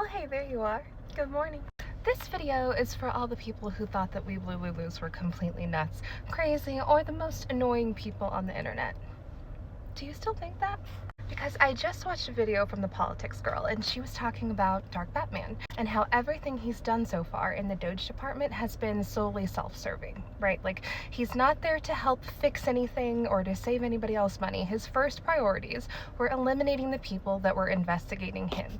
hey, there you are. Good morning. This video is for all the people who thought that we Blue Lulus were completely nuts, crazy, or the most annoying people on the internet. Do you still think that? Because I just watched a video from the Politics Girl, and she was talking about Dark Batman and how everything he's done so far in the Doge department has been solely self-serving, right? Like, he's not there to help fix anything or to save anybody else money. His first priorities were eliminating the people that were investigating him.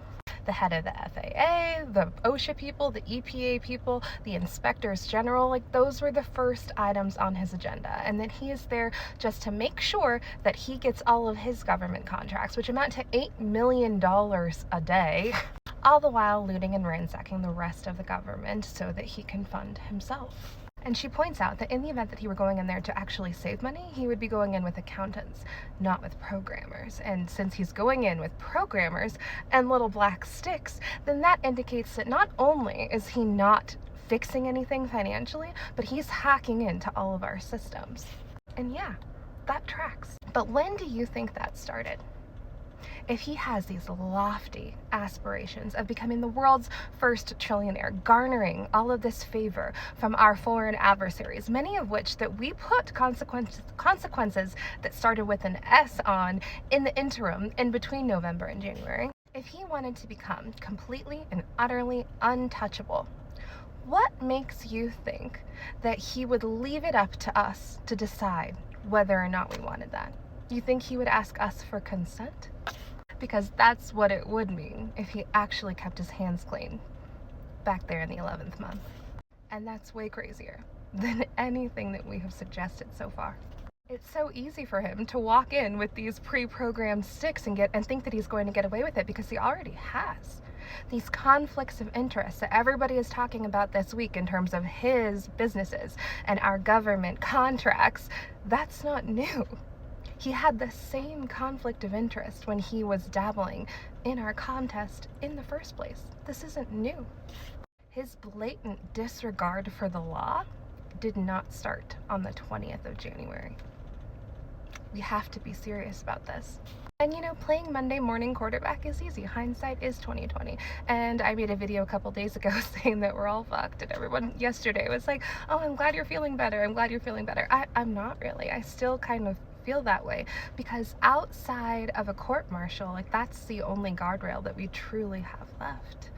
The head of the FAA, the OSHA people, the EPA people, the inspectors general, like those were the first items on his agenda. And then he is there just to make sure that he gets all of his government contracts, which amount to $8 million a day, all the while looting and ransacking the rest of the government so that he can fund himself. And she points out that in the event that he were going in there to actually save money, he would be going in with accountants, not with programmers. And since he's going in with programmers and little black sticks, then that indicates that not only is he not fixing anything financially, but he's hacking into all of our systems. And yeah, that tracks. But when do you think that started? If he has these lofty aspirations of becoming the world's first trillionaire, garnering all of this favor from our foreign adversaries, many of which that we put consequences that started with an S on in the interim in between November and January, if he wanted to become completely and utterly untouchable, what makes you think that he would leave it up to us to decide whether or not we wanted that? You think he would ask us for consent? Because that's what it would mean if he actually kept his hands clean back there in the 11th month. And that's way crazier than anything that we have suggested so far. It's so easy for him to walk in with these pre-programmed sticks and think that he's going to get away with it, because he already has. These conflicts of interest that everybody is talking about this week in terms of his businesses and our government contracts, that's not new. He had the same conflict of interest when he was dabbling in our contest in the first place. This isn't new. His blatant disregard for the law did not start on the 20th of January. We have to be serious about this. And you know, playing Monday morning quarterback is easy. Hindsight is 2020. And I made a video a couple days ago saying that we're all fucked, and everyone yesterday was like, oh, I'm glad you're feeling better. I'm glad you're feeling better. I'm not really. I still kind of feel that way, because outside of a court-martial, like, that's the only guardrail that we truly have left.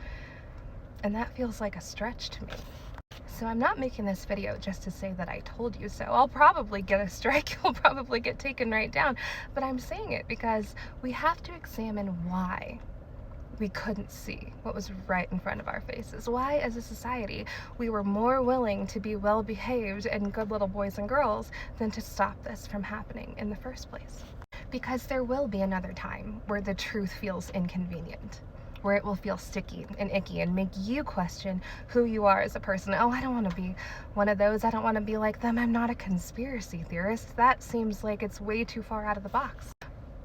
And that feels like a stretch to me. So I'm not making this video just to say that I told you so. I'll probably get a strike, you'll probably get taken right down, but I'm saying it because we have to examine why we couldn't see what was right in front of our faces. Why, as a society, we were more willing to be well-behaved and good little boys and girls than to stop this from happening in the first place. Because there will be another time where the truth feels inconvenient, where it will feel sticky and icky and make you question who you are as a person. Oh, I don't want to be one of those. I don't want to be like them. I'm not a conspiracy theorist. That seems like it's way too far out of the box.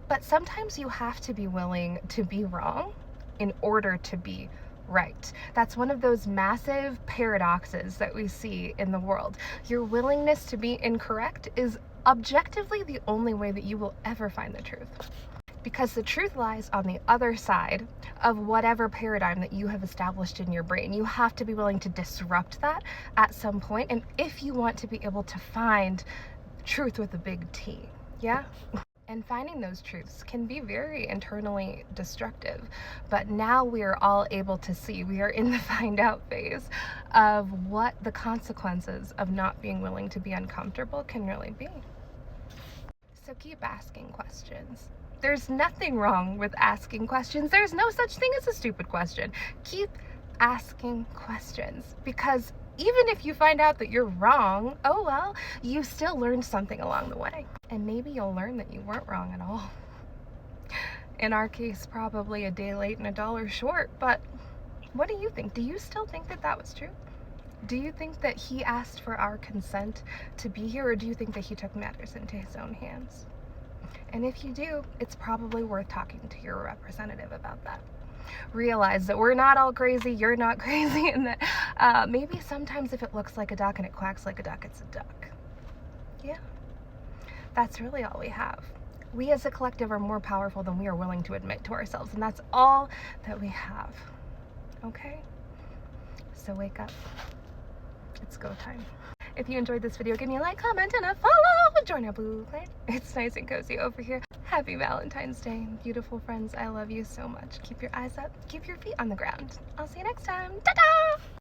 But sometimes you have to be willing to be wrong in order to be right. That's one of those massive paradoxes that we see in the world. Your willingness to be incorrect is objectively the only way that you will ever find the truth. Because the truth lies on the other side of whatever paradigm that you have established in your brain. You have to be willing to disrupt that at some point, and if you want to be able to find truth with a big T, yeah? And finding those truths can be very internally destructive. But now we are all able to see, we are in the find out phase of what the consequences of not being willing to be uncomfortable can really be. So keep asking questions. There's nothing wrong with asking questions. There's no such thing as a stupid question. Keep asking questions, because even if you find out that you're wrong, oh well, you still learned something along the way. And maybe you'll learn that you weren't wrong at all. In our case, probably a day late and a dollar short, but what do you think? Do you still think that that was true? Do you think that he asked for our consent to be here, or do you think that he took matters into his own hands? And if you do, it's probably worth talking to your representative about that. Realize that we're not all crazy, you're not crazy, and that maybe sometimes if it looks like a duck and it quacks like a duck, it's a duck. Yeah, that's really all we have. We as a collective are more powerful than we are willing to admit to ourselves, and that's all that we have. okay? So wake up. It's go time. If you enjoyed this video, give me a like, comment, and a follow. Join our blue clan. It's nice and cozy over here. Happy Valentine's Day, beautiful friends. I love you so much. Keep your eyes up, keep your feet on the ground. I'll see you next time. Ta-da!